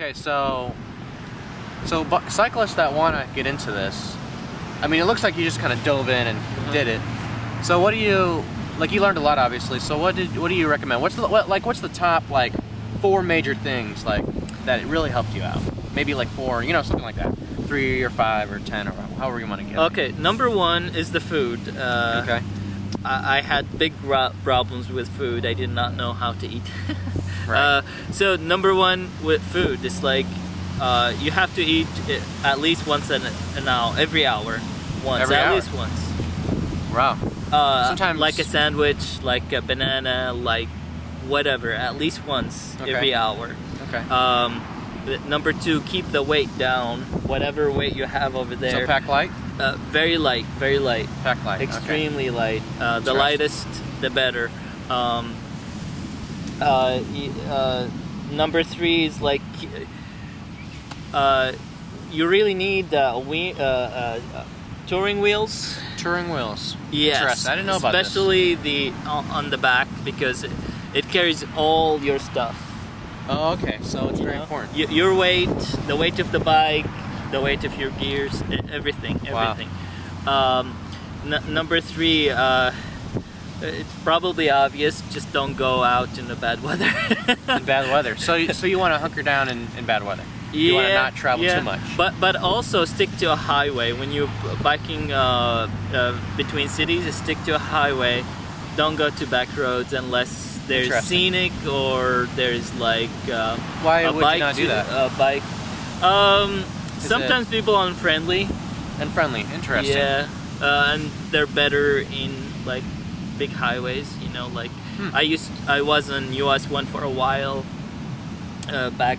Okay, so cyclists that want to get into this, I mean, it looks like you just kind of dove in and did it. So what do you, like, you learned a lot obviously, so what do you recommend? What's the top, like, 4 major things, like, that really helped you out? Maybe like 4, you know, something like that. 3 or 5 or 10 or however you want to get it. Okay, number 1 is the food. Okay. I had big problems with food. I did not know how to eat. Right. So number 1 with food is like, you have to eat at least once an hour, every hour. At least once. Wow. Sometimes like a sandwich, like a banana, like whatever, at least once every hour. Okay. Number 2, keep the weight down, whatever weight you have over there. So pack light? Very light, very light. Pack light. Extremely light. The lightest, the better. Number 3 is like, you really need touring wheels. Touring wheels. Yes. I didn't know about this. Especially on the back, because it carries all your stuff. Oh, okay. So it's very important. Your weight, the weight of the bike, the weight of your gears, everything. Wow. Number 3, it's probably obvious. Just don't go out in the bad weather. In bad weather. So you want to hunker down in bad weather. You want to not travel too much. But also stick to a highway when you're biking between cities. Stick to a highway. Don't go to back roads unless there's scenic or there's like why would you not do that? A bike. Sometimes people are unfriendly. Interesting. Yeah, and they're better in like big highways. You know, like I was on US 1 for a while. Back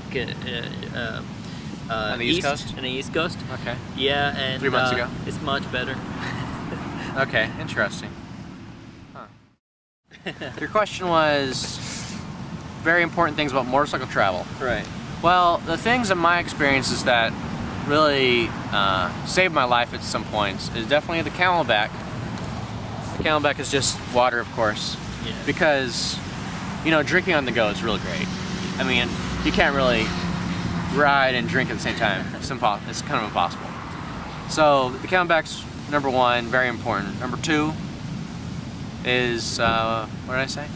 on the East Coast? On the East Coast. Okay. Yeah, and 3 months ago. It's much better. Okay, interesting. Huh. Your question was very important things about motorcycle travel. Right. Well, the things in my experiences that really saved my life at some points is definitely the Camelback. The Camelback is just water, of course, because, you know, drinking on the go is really great. I mean, you can't really ride and drink at the same time. It's kind of impossible. So the Camelback's number 1, very important. Number 2 is, what did I say?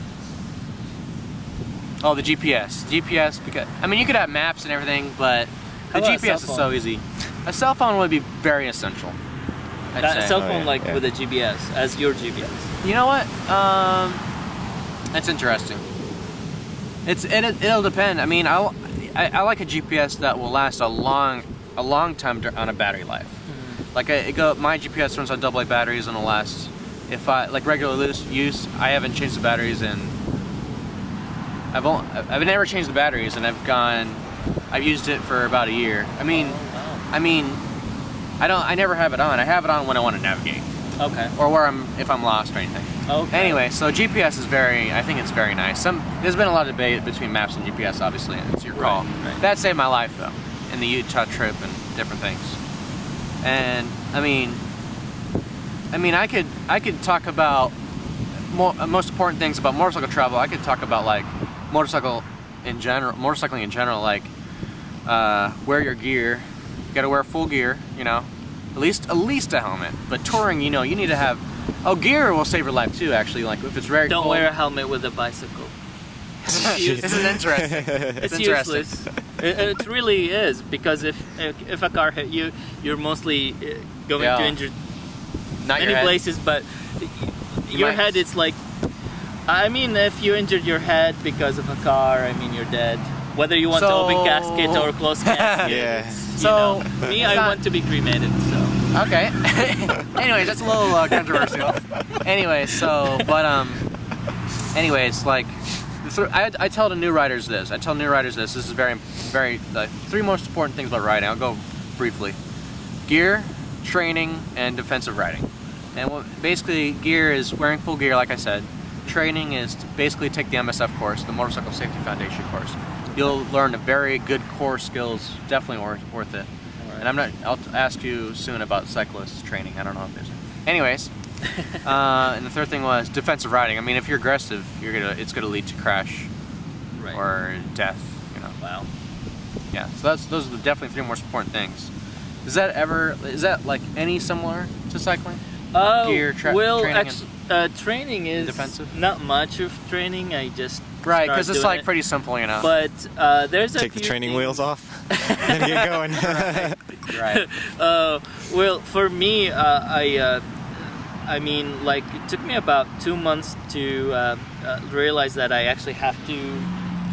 Oh, the GPS. GPS, because, I mean, you could have maps and everything, but the GPS is so easy. A cell phone would be very essential. A cell phone with a GPS, as your GPS. You know what? That's interesting. It'll depend. I mean, I like a GPS that will last a long time on a battery life. Like my GPS runs on AA batteries and it'll last. If I like regular use, I haven't changed the batteries and I've never changed the batteries, and I've used it for about a year. I mean, I never have it on. I have it on when I want to navigate. Okay. Or if I'm lost or anything. Okay. Anyway, so GPS is I think it's very nice. There's been a lot of debate between maps and GPS, obviously, and it's your call. Right. That saved my life, though, in the Utah trip and different things. And, I mean, I could talk about most important things about motorcycle travel. I could talk about, like, motorcycling in general, like, wear your gear. You gotta wear full gear, you know. At least a helmet. But touring, you know, you need to have... Oh, gear will save your life too, actually. Like, if it's very cold. Don't wear a helmet with a bicycle. This is interesting. It's useless. It really is, because if a car hit you, you're mostly going to injure many places, but your head, it's like... I mean, if you injured your head because of a car, I mean, you're dead. Whether you want to open casket or close casket. So, you know, me, I want to be cremated, so... Okay. Anyways, that's a little controversial. Anyways, like, I tell the new riders this. This is very, the 3 most important things about riding. I'll go briefly. Gear, training, and defensive riding. And basically, gear is wearing full gear, like I said. Training is to basically take the MSF course, the Motorcycle Safety Foundation course. You'll learn a very good core skills, definitely worth it. And I'll ask you soon about cyclist training. I don't know if there's... Anyways, and the third thing was defensive riding. I mean, if you're aggressive, it's gonna lead to crash or death, you know. Wow. Yeah, so those are definitely 3 most important things. Is that like any similar to cycling? Gear, training, training is defensive? Not much of training. I just right, because it's like pretty simple, you know. But there's a take few the training things. wheels off, then get going. Right. Well, for me, I mean, like, it took me about 2 months to realize that I actually have to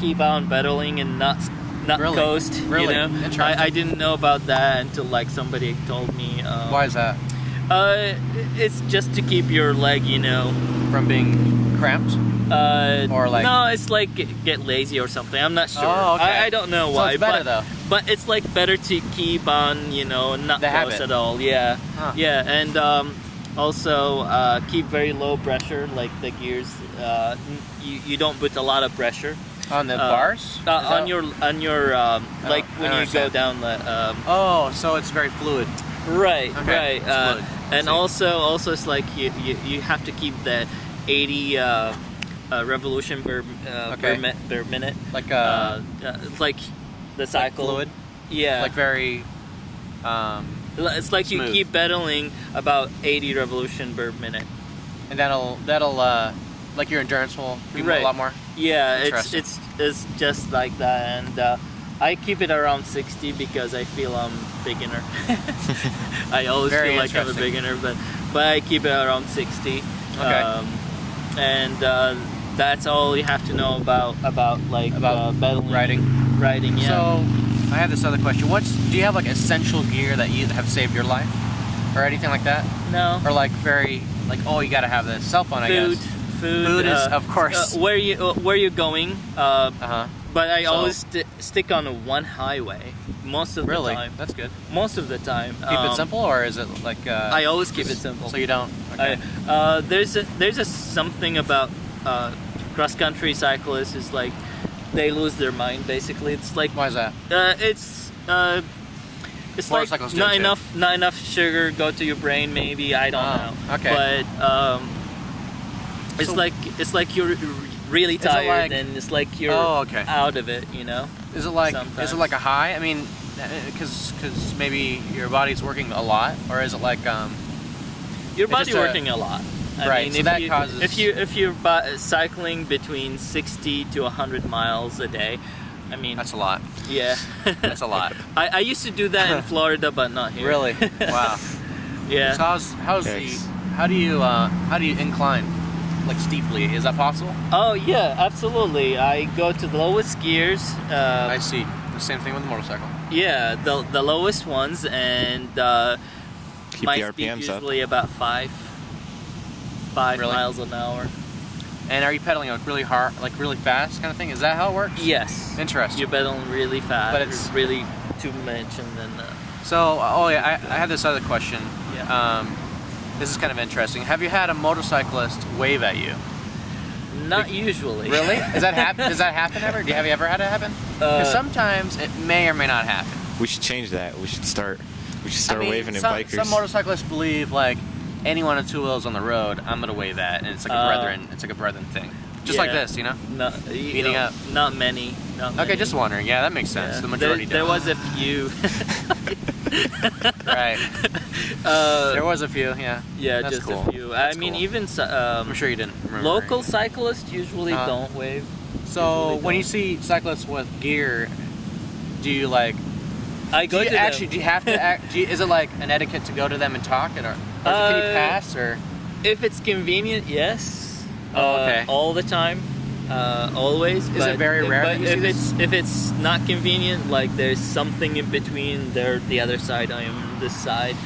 keep on pedaling and not really? coast. Really? You know? Interesting. I didn't know about that until like somebody told me. Why is that? It's just to keep your leg, you know, from being cramped. Or like no, it's like get lazy or something. I'm not sure. Oh, okay. I don't know why. So it's better though. But it's like better to keep on, you know, not the coast habit. at all. Yeah, Huh. yeah, and also keep very low pressure, like the gears. You don't put a lot of pressure on the bars. on your like when you go down the. Oh, so it's very fluid. Right, Okay. right. And also it's like you have to keep the 80 revolution per minute. Like it's like the cycle. Like fluid. Yeah. Like very. It's like smooth. you keep pedaling about 80 revolution per minute. And that'll like your endurance will give you a lot more. Yeah, it's just like that, and I keep it around 60 because I feel I'm beginner. I always feel like I'm a beginner, but I keep it around 60. Okay. And that's all you have to know about pedaling, riding. Yeah. So I have this other question. Do you have like essential gear that you have saved your life, or anything like that? No. Or like oh, you gotta have this cell phone, I guess. Food is of course. Where you going? But I always stick on one highway most of the time. Really? That's good. Most of the time. Keep it simple, or is it like? I always keep it simple. So you don't. Okay. There's a something about cross country cyclists is like they lose their mind basically. It's like why is that? It's like not enough sugar go to your brain. Maybe I don't know. Okay. But it's like you're really tired and it's like you're out of it, you know. Is it like sometimes. Is it like a high? I mean, because maybe your body's working a lot, or is it like your body working a lot? I mean, so that causes if you're cycling between 60 to 100 miles a day, I mean that's a lot. Yeah, that's a lot. I used to do that in Florida, but not here. Really? Wow. Yeah. So how do you incline? Like steeply, is that possible? Oh yeah, absolutely. I go to the lowest gears. I see. The same thing with the motorcycle. Yeah, the lowest ones, and keep my the speed RPMs up. usually about 5 miles an hour. And are you pedaling like really hard, like really fast, kind of thing? Is that how it works? Yes. Interesting. You're pedaling really fast, but it's really too much, and then. So, I had this other question. Yeah. This is kind of interesting. Have you had a motorcyclist wave at you? Not usually. Really? Does that happen ever? Have you ever had it happen? Because sometimes it may or may not happen. We should change that. We should start waving at bikers. Some motorcyclists believe like anyone on 2 wheels on the road, I'm gonna wave at, and it's like a brethren thing. Just like this, you know? Meeting up. Not many. Okay, just wondering. Yeah, that makes sense. Yeah. The majority there was a few. Right. There was a few, yeah. Yeah, that's just cool. a few. That's I mean, cool. even I'm sure you didn't remember. Local cyclists usually don't wave. So when you see cyclists with gear, do you like? I go to them. Actually, do you have to act? Is it like an etiquette to go to them and talk, or can you pass, or? If it's convenient, yes. Okay. All the time, always. Is it very rare? But if it's not convenient, like there's something in between, they're the other side, I am this side.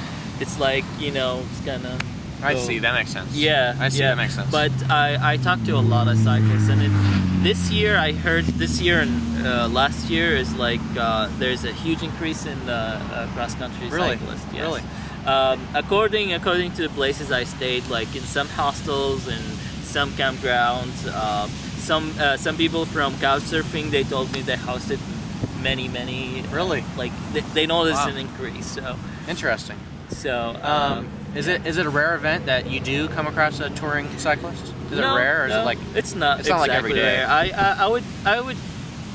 It's like, you know, it's gonna. I see. That makes sense. Yeah, I see. Yeah. That makes sense. But I talked to a lot of cyclists, and this year and last year is like there's a huge increase in the cross country cyclists. Yes. Really. According to the places I stayed, like in some hostels and some campgrounds, some people from couchsurfing, they told me they hosted many. Really? Like they noticed an increase. So interesting. So is it a rare event that you do come across a touring cyclist? Is it rare, or is it like it's not like every day? Rare. I would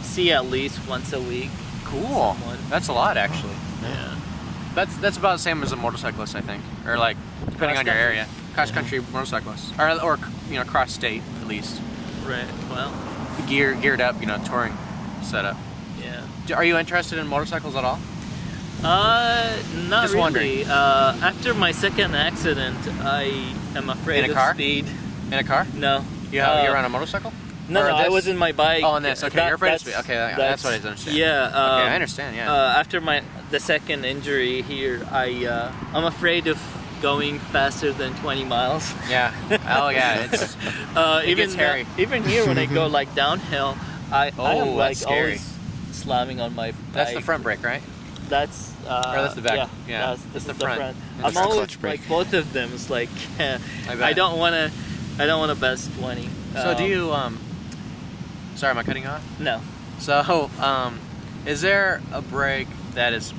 see at least once a week. Cool. That's a lot, actually. Yeah. That's about the same as a motorcyclist, I think, or like depending on your area. Cross country motorcyclists, or you know, cross state at least. Right. Well. Geared up, you know, touring setup. Yeah. Are you interested in motorcycles at all? Not Just really. wondering. After my second accident, I am afraid of speed. In a car? No. You're on a motorcycle? No, I was in my bike. Oh, and this. Okay, you're afraid of speed. Okay, that's what I understand. Yeah. Okay, I understand. Yeah. After the second injury here, I'm afraid of going faster than 20 miles. Yeah. Oh yeah. It's it gets hairy. Even here when I go like downhill, I am like scary. always slamming on my bike. That's the front brake, right? That's or that's the back. Yeah. That's the front. I'm always like both of them. It's like I don't want to best 20. So do you sorry, am I cutting off? No. So is there a brake that is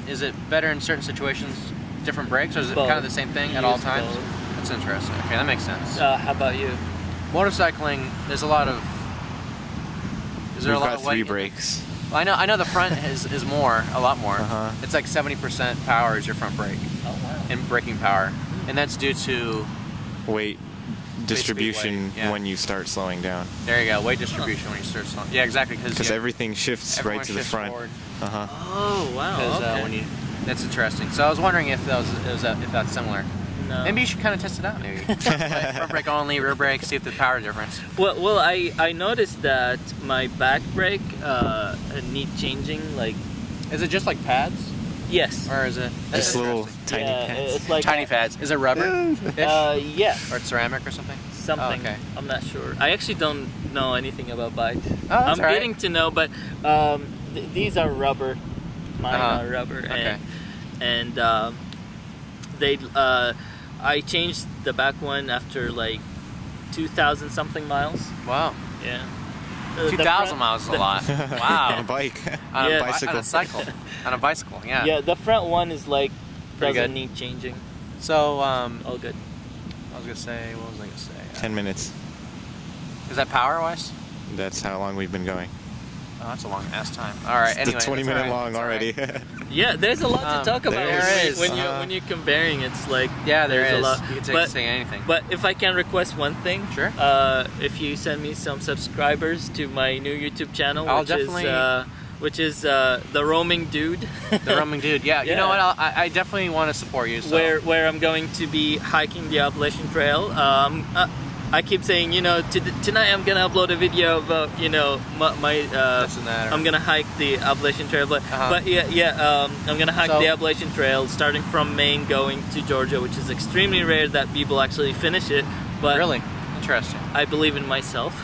is it better in certain situations, different brakes, or is it kind of the same thing at all times? Both. That's interesting. Okay, that makes sense. How about you? Motorcycling, there's a lot of We've got 3 brakes. Well, I know the front is a lot more. It's like 70% power is your front brake. Oh wow. In braking power, and that's due to weight distribution when you start slowing down. There you go, weight distribution when you start slowing. Yeah, exactly, because everything shifts right to the front. Forward. Oh wow. Okay. That's interesting. So I was wondering if that's similar. No. Maybe you should kind of test it out. Maybe front brake only, rear brake, see if the power difference. Well, I noticed that my back brake need changing. Like, is it just like pads? Yes. Or is it just little tiny pads? It's like tiny pads. Is it rubber? Yeah. Or ceramic or something? Something. Oh, okay. I'm not sure. I actually don't know anything about bikes. Oh, I'm getting to know, but these are rubber. Mine are rubber, okay. and I changed the back one after like 2,000 something miles. Wow. Yeah. 2,000 miles is a lot. Wow. On a bike. On a bicycle. On a cycle. On a bicycle. Yeah. Yeah. The front one is like pretty doesn't good. Need changing. So all good. What was I gonna say? 10 minutes. Is that power wise? That's how long we've been going. Oh, that's a long ass time. All right. Anyway, it's 20 minute long already. Yeah, there's a lot to talk about. There is. When you're comparing, it's like there's a lot. You can say anything. But if I can request one thing, sure. If you send me some subscribers to my new YouTube channel, which is the Roaming Dude. The Roaming Dude. Yeah. You know what? I definitely want to support you. So. Where I'm going to be hiking the Appalachian Trail. I keep saying, tonight I'm gonna upload a video about, I'm gonna hike the Appalachian Trail, but I'm gonna hike the Appalachian Trail starting from Maine going to Georgia, which is extremely rare that people actually finish it. But really interesting. I believe in myself.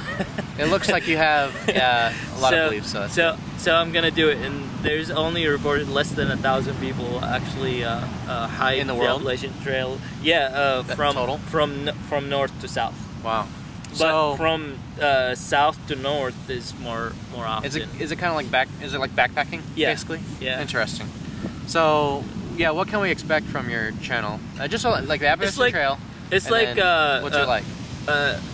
It looks like you have a lot of belief. So I'm gonna do it, and there's only reported less than 1,000 people actually hike in the world? Appalachian Trail. Yeah, from north to south. Wow. But from south to north is more often. Is it kind of like backpacking? Yeah. Basically. Yeah. Interesting. So what can we expect from your channel? Just like the Appalachian Trail. It's like what's it like?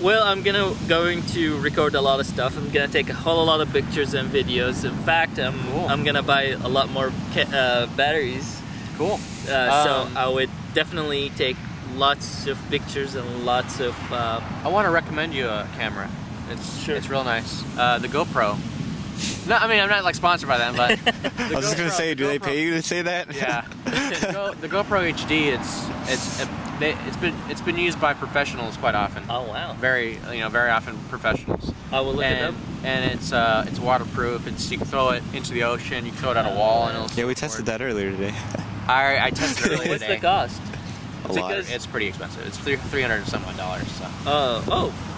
Well, I'm going to record a lot of stuff. I'm gonna take a whole lot of pictures and videos. In fact, I'm gonna buy a lot more batteries. Cool. So I would definitely take lots of pictures and lots of. I want to recommend you a camera. It's real nice. The GoPro. No, I mean I'm not like sponsored by them, but I was just gonna say, do they pay you to say that? Yeah. The GoPro HD. It's been used by professionals quite often. Oh wow. Very often professionals. I will look it up. And it's waterproof. You can throw it into the ocean. You can throw it at a wall, and we tested that earlier today. I tested it earlier today. What's the cost? It's pretty expensive. It's $300 and some odd dollars. So.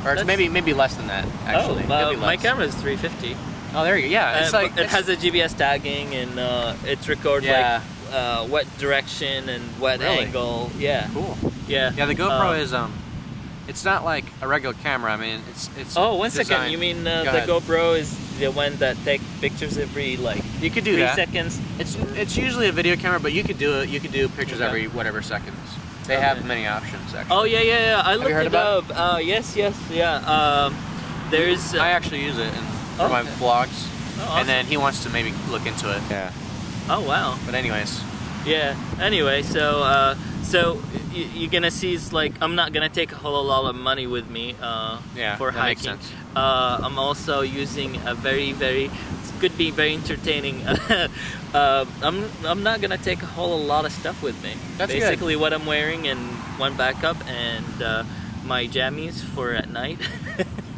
Or it's maybe less than that actually. My camera is $350. Oh, there you go. Yeah, it has a GPS tagging, and it records what direction and what angle. Yeah. Cool. Yeah. Yeah, the GoPro is it's not like a regular camera. I mean, it's. Oh, one second. You mean the GoPro is the one that takes pictures every you could do 3 seconds? It's usually a video camera, but you could do pictures every whatever seconds. They have many options actually. Oh yeah. I looked it about up. Yes, yeah. There's. I actually use it for my vlogs. awesome. And then he wants to maybe look into it. Yeah. Oh wow. But anyways. Yeah. Anyway, so you're gonna see, it's like I'm not gonna take a whole lot of money with me for that hiking. makes sense. I'm also using a very could be very entertaining. I'm not gonna take a whole lot of stuff with me. That's basically good. what I'm wearing and one backup and my jammies for at night.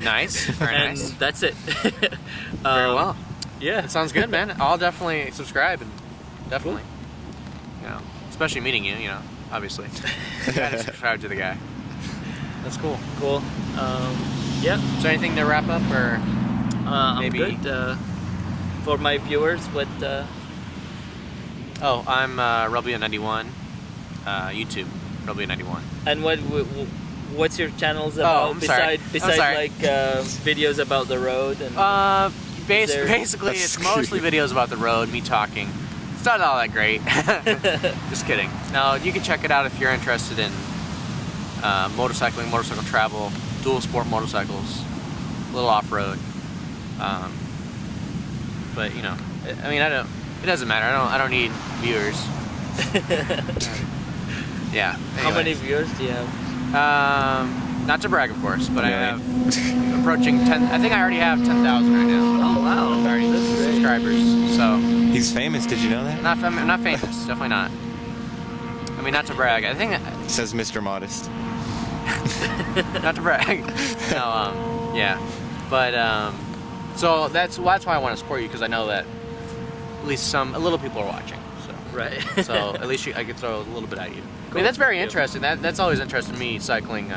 Nice. Very and nice. that's it. Very well. Yeah. It sounds good, man. I'll definitely subscribe and definitely. You know, especially meeting you, you know, obviously. You gotta subscribe to the guy. That's cool. Cool. Yeah. Is there anything to wrap up or maybe? I'm good. For my viewers, what? Oh, I'm Rubia91, YouTube, Rubia91. And what's your channels about? Oh, I'm sorry. Besides like videos about the road and. Basically, it's mostly videos about the road, me talking. It's not all that great. Just kidding. No, you can check it out if you're interested in motorcycling, motorcycle travel, dual sport motorcycles, a little off-road. But you know, I mean, it doesn't matter. I don't need viewers. Yeah. Anyways. How many viewers do you have? Not to brag, of course, but I have approaching 10. I think I already have 10,000 right now. Oh wow, That's subscribers. So he's famous. Did you know that? not famous. Definitely not. I mean, not to brag. I think Says Mr. Modest. not to brag. No. Yeah. But so that's why I want to support you, because I know that at least a little people are watching. So right. So at least I could throw a little bit at you. I mean, that's very interesting. That's always interested me, cycling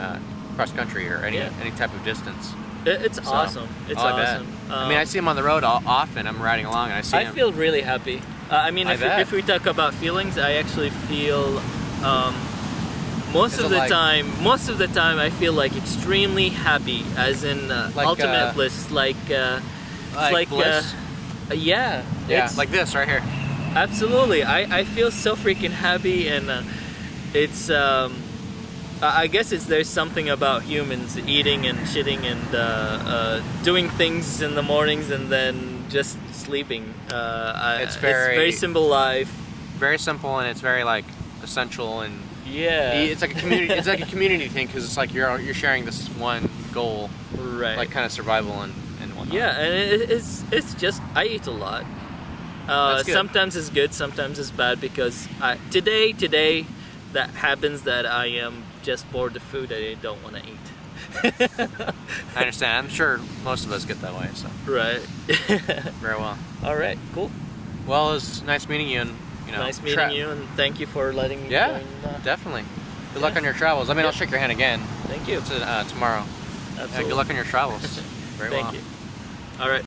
cross country or any type of distance. It's awesome. It's awesome. I mean, I see him on the road often. I'm riding along and I see him. I feel really happy. I mean, if we talk about feelings, I actually feel most of the time I feel like extremely happy, as in ultimate bliss, like bliss? Yeah, like this right here. Absolutely. I feel so freaking happy, and it's I guess there's something about humans eating and shitting and doing things in the mornings and then just sleeping. It's very simple life. Very simple, and it's very like essential, and yeah, it's like a community. It's like a community thing, because it's like you're sharing this one goal, right? Like kind of survival and whatnot. Yeah, and it's just I eat a lot. Sometimes it's good, sometimes it's bad, because today that happens that I am just bored of food that I don't want to eat. I understand. I'm sure most of us get that way. So right. Very well. All right. Cool. Well, it was nice meeting you, and nice meeting you, and thank you for letting me. Yeah, definitely. Good luck on your travels. I mean, I'll shake your hand again. Thank you. Tomorrow. Absolutely. Good luck on your travels. Very well. Thank you. All right.